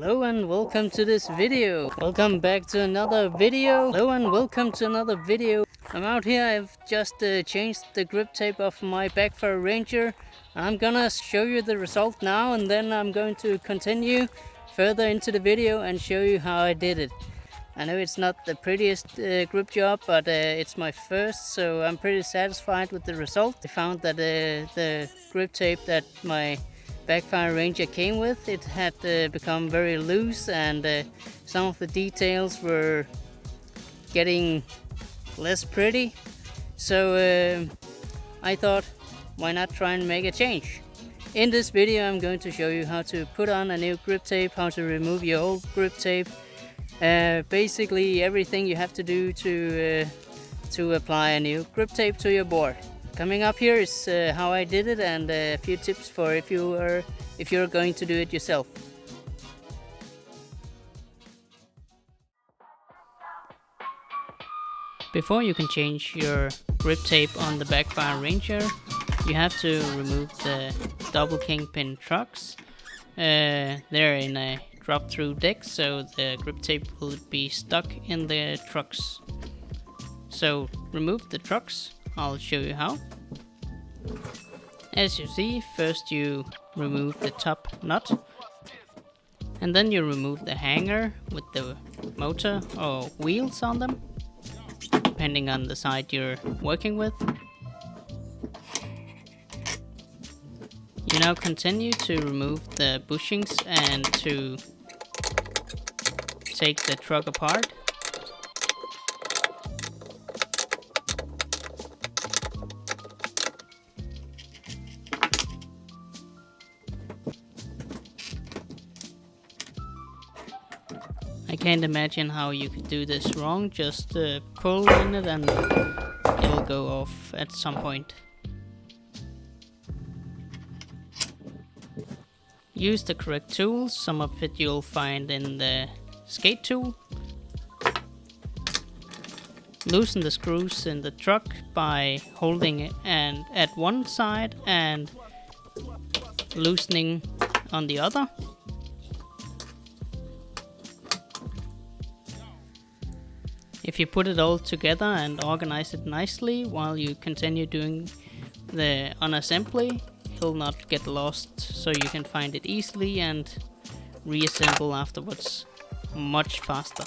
Hello and welcome to this video. Welcome back to another video. Hello and welcome to another video. I'm out here. I've just changed the grip tape of my Backfire Ranger. I'm gonna show you the result now, and then I'm going to continue further into the video and show you how I did it. I know it's not the prettiest grip job, but it's my first, so I'm pretty satisfied with the result. I found that the grip tape that my Backfire Ranger came with, it had become very loose, and some of the details were getting less pretty. So I thought, why not try and make a change? In this video I'm going to show you how to put on a new grip tape, how to remove your old grip tape, basically everything you have to do to apply a new grip tape to your board. Coming up here is how I did it, and a few tips for if you're going to do it yourself. Before you can change your grip tape on the Backfire Ranger, you have to remove the double kingpin trucks. They're in a drop-through deck, so the grip tape will be stuck in the trucks. So remove the trucks. I'll show you how. As you see, first you remove the top nut, and then you remove the hanger with the motor or wheels on them, depending on the side you're working with. You now continue to remove the bushings and to take the truck apart. I can't imagine how you could do this wrong. Just pull in it and it'll go off at some point. Use the correct tools. Some of it you'll find in the Eskate tool. Loosen the screws in the truck by holding it and at one side and loosening on the other. If you put it all together and organize it nicely while you continue doing the unassembly, it'll not get lost, so you can find it easily and reassemble afterwards much faster.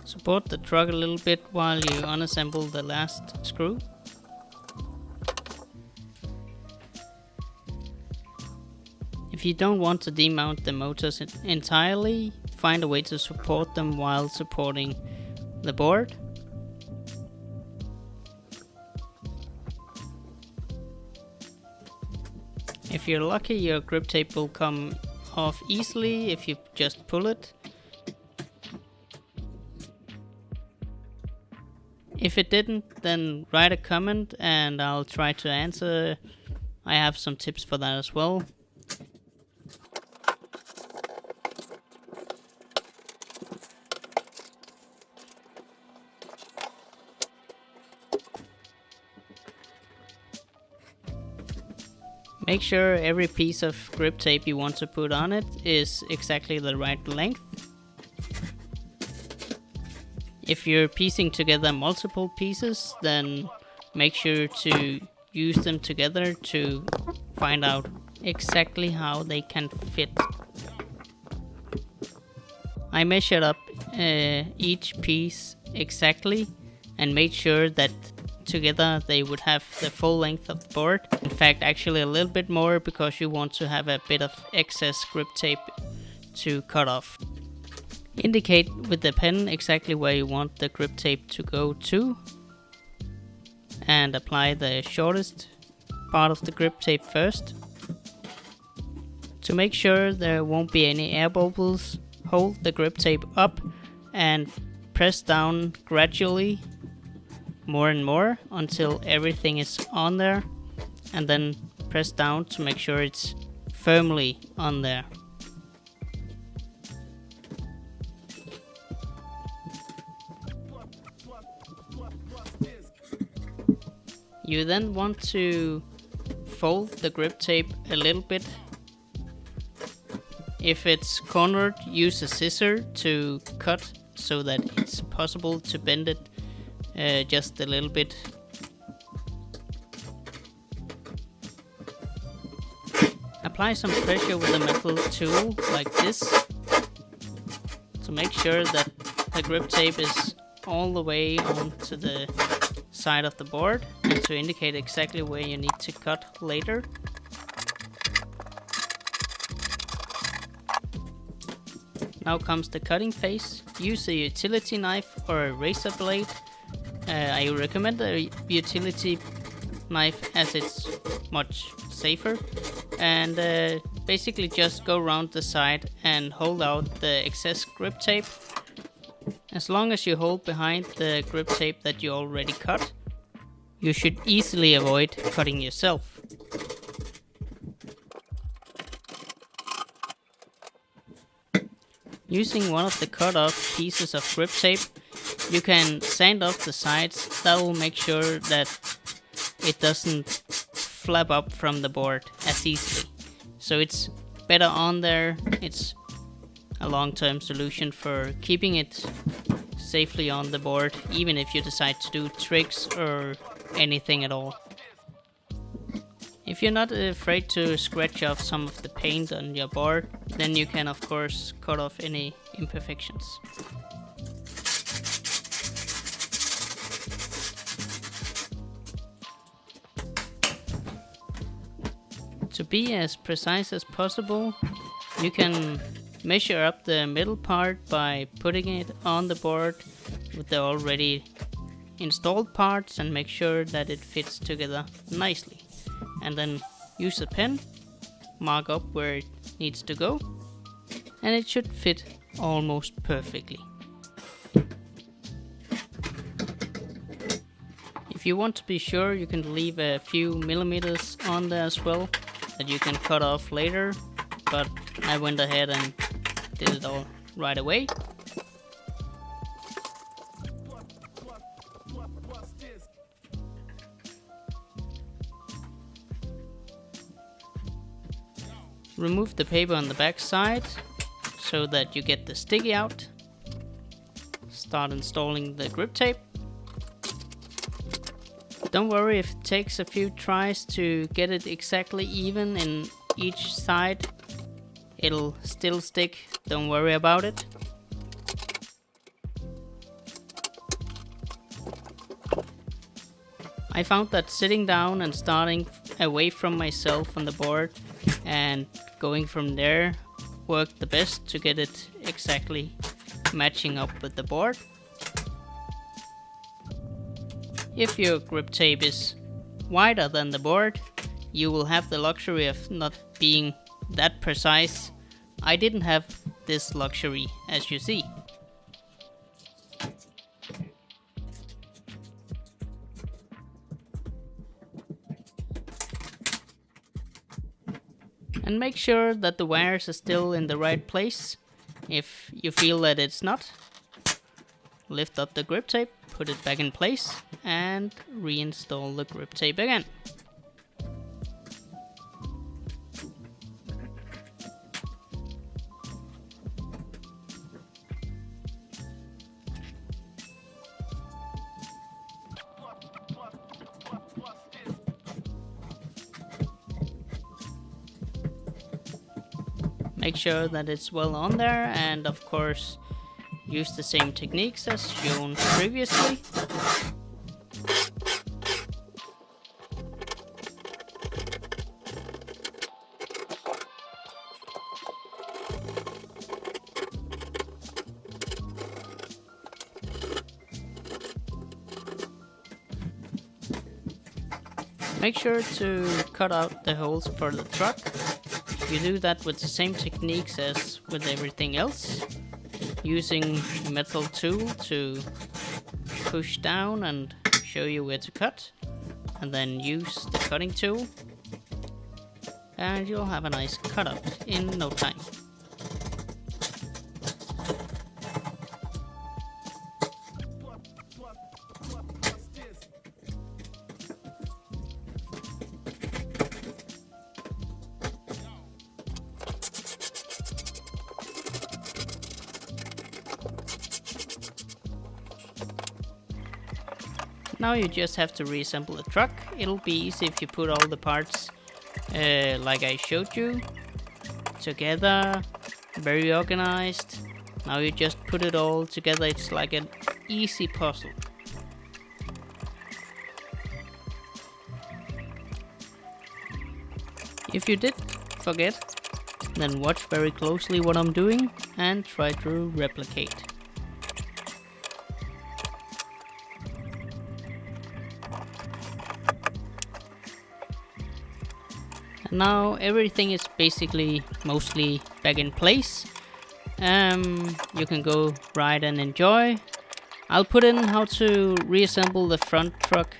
Support the truck a little bit while you unassemble the last screw. If you don't want to demount the motors entirely, find a way to support them while supporting the board. If you're lucky, your grip tape will come off easily if you just pull it. If it didn't, then write a comment and I'll try to answer. I have some tips for that as well. Make sure every piece of grip tape you want to put on it is exactly the right length. If you're piecing together multiple pieces, then make sure to use them together to find out exactly how they can fit. I measured up each piece exactly and made sure that together they would have the full length of the board. In fact, actually a little bit more, because you want to have a bit of excess grip tape to cut off. Indicate with the pen exactly where you want the grip tape to go to, and apply the shortest part of the grip tape first. To make sure there won't be any air bubbles, hold the grip tape up and press down gradually more and more until everything is on there, and then press down to make sure it's firmly on there. You then want to fold the grip tape a little bit. If it's cornered, use a scissor to cut so that it's possible to bend it just a little bit. Apply some pressure with a metal tool like this to make sure that the grip tape is all the way onto the side of the board and to indicate exactly where you need to cut later. Now comes the cutting phase. Use a utility knife or a razor blade. I recommend a utility knife as it's much safer. And basically just go around the side and hold out the excess grip tape. As long as you hold behind the grip tape that you already cut, you should easily avoid cutting yourself. Using one of the cut off pieces of grip tape, you can sand off the sides. That will make sure that it doesn't flap up from the board as easily. So it's better on there. It's a long-term solution for keeping it safely on the board, even if you decide to do tricks or anything at all. If you're not afraid to scratch off some of the paint on your board, then you can of course cut off any imperfections. To be as precise as possible, you can measure up the middle part by putting it on the board with the already installed parts and make sure that it fits together nicely. And then use a pen, mark up where it needs to go, and it should fit almost perfectly. If you want to be sure, you can leave a few millimeters on there as well that you can cut off later, but I went ahead and did it all right away. Remove the paper on the back side so that you get the sticky out. Start installing the grip tape. Don't worry if it takes a few tries to get it exactly even in each side. It'll still stick, don't worry about it. I found that sitting down and starting away from myself on the board and going from there worked the best to get it exactly matching up with the board. If your grip tape is wider than the board, you will have the luxury of not being that precise. I didn't have this luxury, as you see. And make sure that the wires are still in the right place. If you feel that it's not, lift up the grip tape, put it back in place, and reinstall the grip tape again. Make sure that it's well on there, and of course use the same techniques as shown previously. Make sure to cut out the holes for the truck. You do that with the same techniques as with everything else. Using a metal tool to push down and show you where to cut. And then use the cutting tool. And you'll have a nice cutout in no time. Now you just have to reassemble the truck. It'll be easy if you put all the parts like I showed you together, very organized. Now you just put it all together. It's like an easy puzzle. If you did forget, then watch very closely what I'm doing and try to replicate. And now everything is basically mostly back in place. You can go ride and enjoy. I'll put in how to reassemble the front truck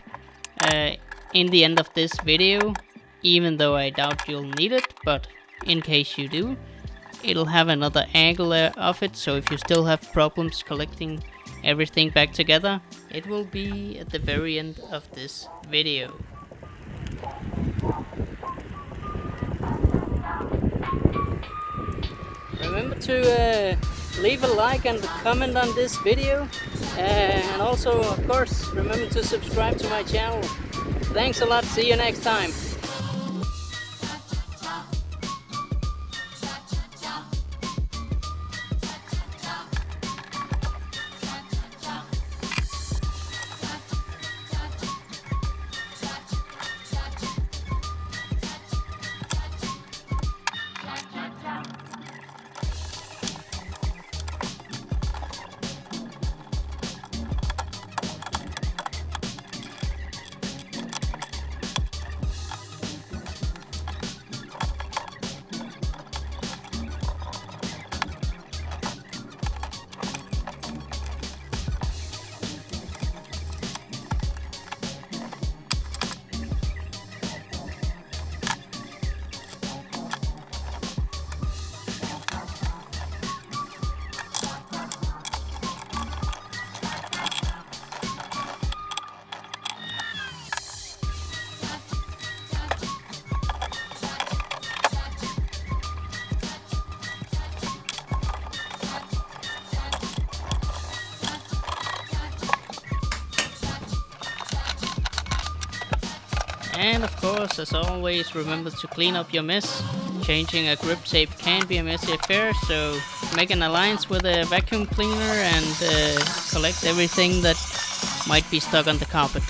in the end of this video, even though I doubt you'll need it, but in case you do, it'll have another angle of it, so if you still have problems collecting everything back together, it will be at the very end of this video. Remember to leave a like and a comment on this video, and also of course remember to subscribe to my channel. Thanks a lot, see you next time. And of course, as always, remember to clean up your mess. Changing a grip tape can be a messy affair, so make an alliance with a vacuum cleaner and collect everything that might be stuck on the carpet.